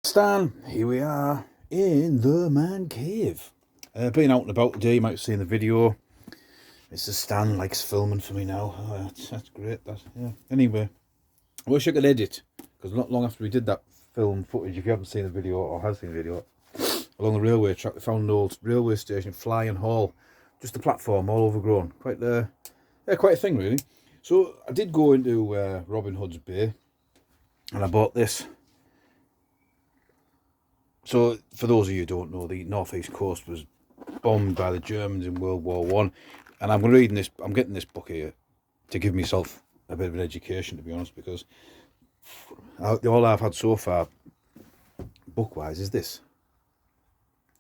Stan, here we are in the man cave. Been out and about today, you might have seen the video. Mr. Stan likes filming for me now. Oh, that's great, that, yeah. Anyway, I wish I could edit, because not long after we did that film footage, if you haven't seen the video or have seen the video, along the railway track, we found an old railway station, Flying Hall, just a platform, all overgrown. Quite a thing, really. So I did go into Robin Hood's Bay, and I bought this. So, for those of you who don't know, the northeast coast was bombed by the Germans in World War One, and I'm reading this. I'm getting this book here to give myself a bit of an education, to be honest, because all I've had so far, book-wise, is this: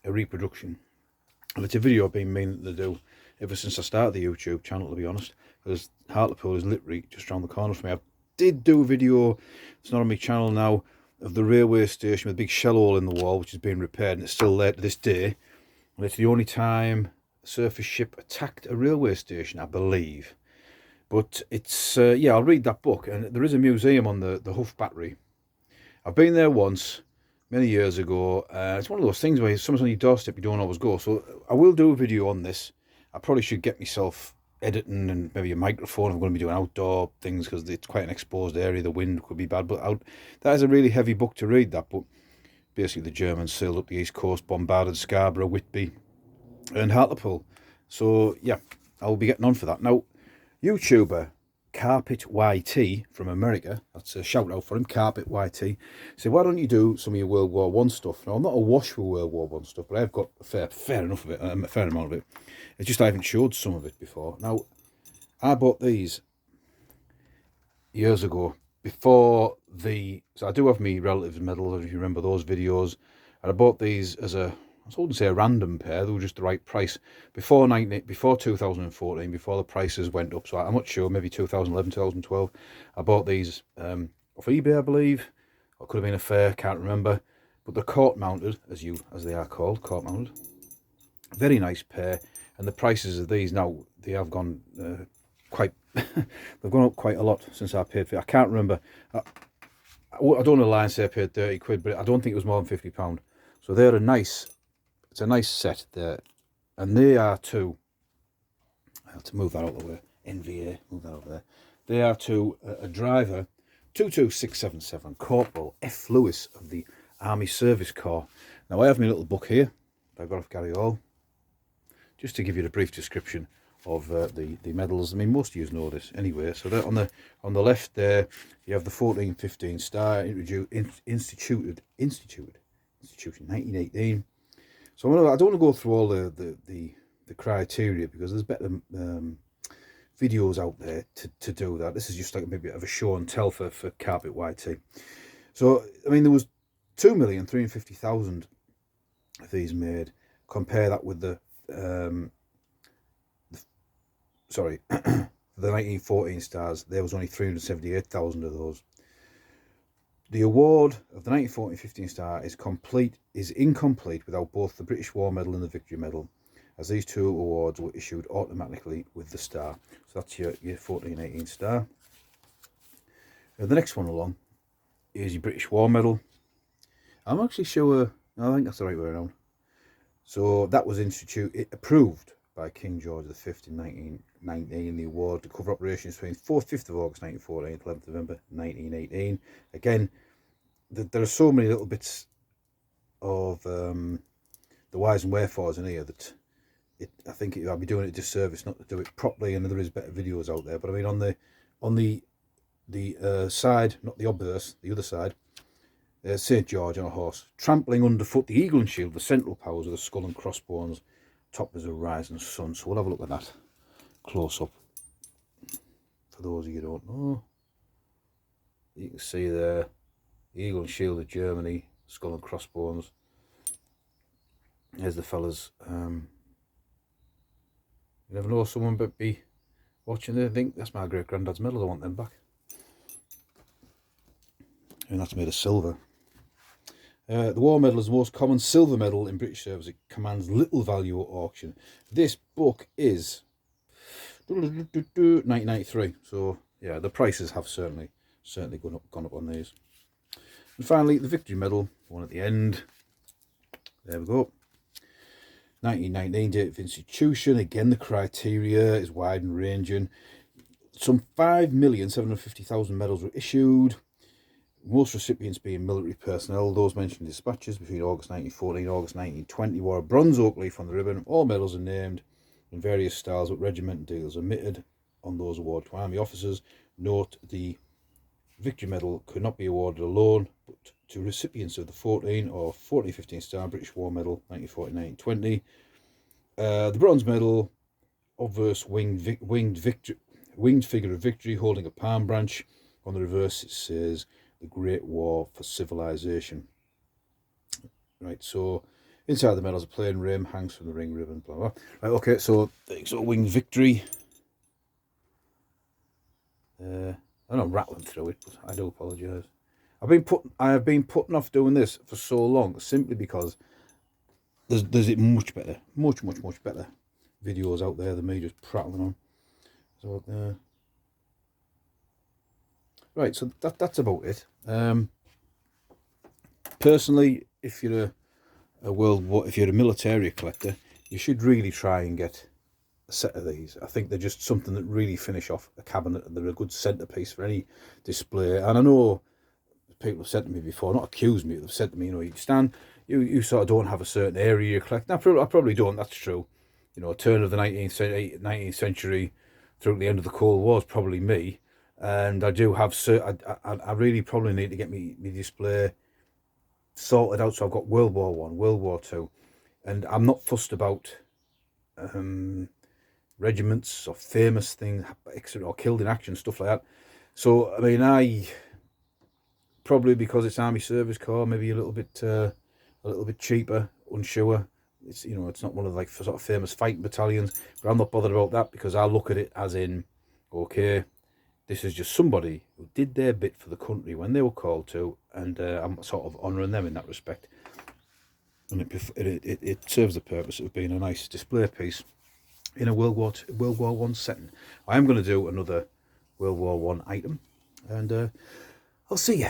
a reproduction, and it's a video I've been meaning to do ever since I started the YouTube channel, to be honest. Because Hartlepool is literally just around the corner from me. I did do a video. It's not on my channel now, of the railway station with a big shell hole in the wall, which is being repaired, and it's still there to this day. And it's the only time a surface ship attacked a railway station, I believe. But it's yeah, I'll read that book, and there is a museum on the Huff Battery. I've been there once many years ago. It's one of those things where someone's on your doorstep, you don't always go. So I will do a video on this. I probably should get myself editing and maybe a microphone if I'm going to be doing outdoor things, because it's quite an exposed area. The wind could be bad, but that is a really heavy book to read, that. But basically the Germans sailed up the east coast, bombarded Scarborough, Whitby and Hartlepool. So yeah, I'll be getting on for that. Now, YouTuber Carpet YT from America, that's a shout out for him, Carpet YT, said, why don't you do some of your World War One stuff? Now, I'm not awash with World War One stuff, but I've got a fair enough of it, a fair amount of it. It's just I haven't showed some of it before. Now, I bought these years ago, before so I do have me relatives medals, if you remember those videos, and I bought these as I wouldn't say a random pair, they were just the right price, before 2014, before the prices went up. So I'm not sure, maybe 2011, 2012, I bought these off eBay, I believe, or it could have been a fair, can't remember, but they're court mounted, as they are called, court mounted. Very nice pair, and the prices of these now, they have gone they've gone up quite a lot since I paid for it. I can't remember. I don't know, lie and say I paid 30 quid, but I don't think it was more than £50. So they're it's a nice set there. And they are to move that out of the way, NVA, move that over there. They are to a driver, 22677, Corporal F. Lewis of the Army Service Corps. Now I have my little book here, I got off Gary Hall, just to give you a brief description of the medals. I mean, most of you know this anyway. So that on the left there, you have the 1415 star, instituted 1918. So I don't want to go through all the criteria, because there's better videos out there to do that. This is just like maybe a bit of a show and tell for Carpet YT. So I mean, there was 2,350,000 of these made. Compare that with the sorry, the 1914 stars, there was only 378,000 of those. The award of the 1914-15 star is incomplete without both the British War Medal and the Victory Medal, as these two awards were issued automatically with the star. So that's your 14-18 star. The next one along is your British War Medal. I'm actually sure, I think that's the right way around. So that was approved by King George V in 1919, the award to cover operations between 5th of August 1914 and 11th November 1918. Again, there are so many little bits of the whys and wherefores in here that I think I'd be doing it a disservice not to do it properly, and there is better videos out there. But I mean, on the side, not the obverse, the other side, St. George on a horse, trampling underfoot the eagle and shield, the central powers of the skull and crossbones, top as a rising sun. So we'll have a look at that close up. For those of you who don't know, you can see there, the eagle and shield of Germany, skull and crossbones. There's the fellas. You never know, someone might be watching there and think, that's my great granddad's medal, I want them back. And that's made of silver. The War Medal is the most common silver medal in British service. It commands little value at auction. This book is 1993. So yeah, the prices have certainly gone up on these. And finally, the Victory Medal, one at the end. There we go. 1919, date of institution. Again, the criteria is wide and ranging. Some 5,750,000 medals were issued. Most recipients being military personnel. Those mentioned in dispatches between August 1914 and August 1920 wore a bronze oak leaf on the ribbon. All medals are named in various styles, but regiment deals omitted on those awarded to army officers. Note, the Victory Medal could not be awarded alone, but to recipients of the 14 or 14-15 star British War Medal 1914-1920. The bronze medal, obverse winged figure of victory holding a palm branch. On the reverse it says the Great War for Civilization. Right, so inside the medal is a plain rim, hangs from the ring ribbon, blah blah. Right, okay, so winged victory. I'm not rattling through it, but I do apologise. I have been putting off doing this for so long, simply because there's it much better, much better videos out there than me just prattling on. So right, so that's about it. Personally, if you're if you're a military collector, you should really try and get a set of these. I think they're just something that really finish off a cabinet. They're a good centerpiece for any display. And I know people have said to me before, not accused me, they've said to me, you know, Stan, you sort of don't have a certain area you collect. I probably don't. That's true. You know, turn of the 19th century through the end of the Cold War is probably me. And I do have I really probably need to get me display sorted out. So I've got World War I, World War II, and I'm not fussed about regiments or famous things or killed in action, stuff like that. So I mean, I probably, because it's Army Service Corps, maybe a little bit cheaper, unsure. It's, you know, it's not one of like sort of famous fighting battalions, but I'm not bothered about that, because I look at it as in, okay, this is just somebody who did their bit for the country when they were called to, and I'm sort of honouring them in that respect. And it serves the purpose of being a nice display piece in a World War I setting. I am going to do another World War I item, and I'll see you.